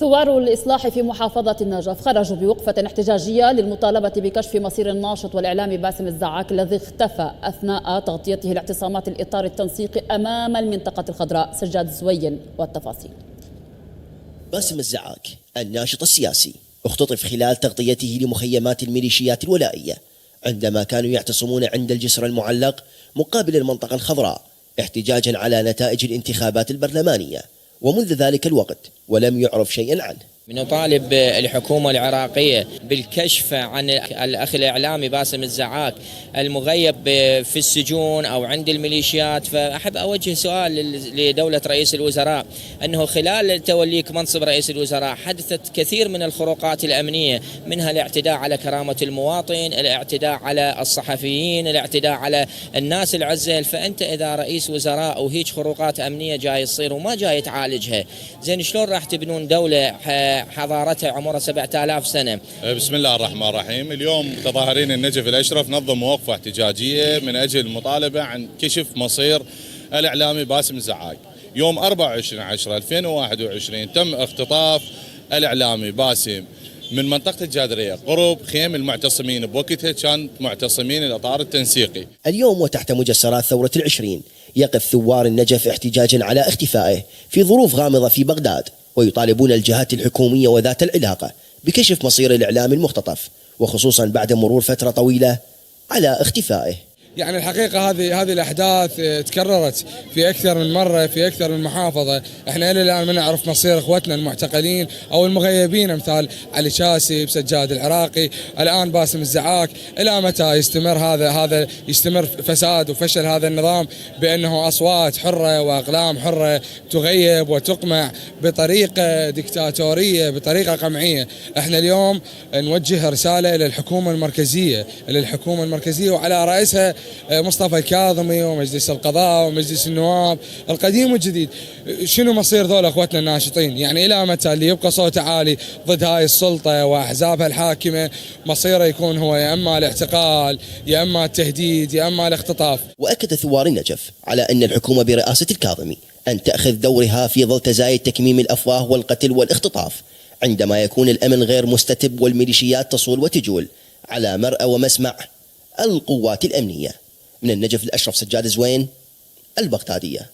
ثوار الإصلاح في محافظة النجف خرجوا بوقفة احتجاجية للمطالبة بكشف مصير الناشط والإعلامي باسم الزعاك الذي اختفى أثناء تغطيته لاعتصامات الإطار التنسيقي أمام المنطقة الخضراء. سجاد زوين والتفاصيل. باسم الزعاك الناشط السياسي اختطف خلال تغطيته لمخيمات الميليشيات الولائية عندما كانوا يعتصمون عند الجسر المعلق مقابل المنطقة الخضراء احتجاجا على نتائج الانتخابات البرلمانية، ومنذ ذلك الوقت ولم يعرف شيئا عنه. نطالب الحكومة العراقية بالكشف عن الأخ الإعلامي باسم الزعاك المغيب في السجون أو عند الميليشيات. فأحب أوجه سؤال لدولة رئيس الوزراء أنه خلال توليك منصب رئيس الوزراء حدثت كثير من الخروقات الأمنية، منها الاعتداء على كرامة المواطن، الاعتداء على الصحفيين، الاعتداء على الناس العزل. فأنت إذا رئيس وزراء وهيج خروقات أمنية جاي تصير وما جاي تعالجها، زين شلون راح تبنون دولة حضارتها عمرها 7000 سنة؟ بسم الله الرحمن الرحيم. اليوم متظاهرين النجف الأشرف نظم وقفة احتجاجية من أجل المطالبة عن كشف مصير الإعلامي باسم الزعاك. يوم 24/10/2021 تم اختطاف الإعلامي باسم من منطقة الجادرية قرب خيم المعتصمين، بوقتها كان معتصمين الإطار التنسيقي. اليوم وتحت مجسرات ثورة العشرين يقف ثوار النجف احتجاجا على اختفائه في ظروف غامضة في بغداد، ويطالبون الجهات الحكومية وذات العلاقة بكشف مصير الإعلام المختطف، وخصوصا بعد مرور فترة طويلة على اختفائه. يعني الحقيقة هذه الأحداث تكررت في أكثر من مرة في أكثر من محافظة. احنا إلى الآن ما نعرف مصير إخوتنا المعتقلين أو المغيبين، امثال علي شاسي، سجاد العراقي، الآن باسم الزعاك. إلى متى يستمر هذا يستمر فساد وفشل هذا النظام بأنه أصوات حرة وأقلام حرة تغيب وتقمع بطريقة ديكتاتورية، بطريقة قمعية. احنا اليوم نوجه رسالة إلى الحكومة المركزية وعلى رئيسها مصطفى الكاظمي ومجلس القضاء ومجلس النواب القديم والجديد. شنو مصير ذول اخوتنا الناشطين؟ يعني الى متى اللي يبقى صوته عالي ضد هاي السلطه واحزابها الحاكمه مصيره يكون هو يا اما الاعتقال يا اما التهديد يا اما الاختطاف. واكد ثوار النجف على ان الحكومه برئاسه الكاظمي ان تاخذ دورها في ظل تزايد تكميم الافواه والقتل والاختطاف عندما يكون الامن غير مستتب والميليشيات تصول وتجول على مرأى ومسمع القوات الأمنية. من النجف الأشرف، سجاد زوين، البغدادية.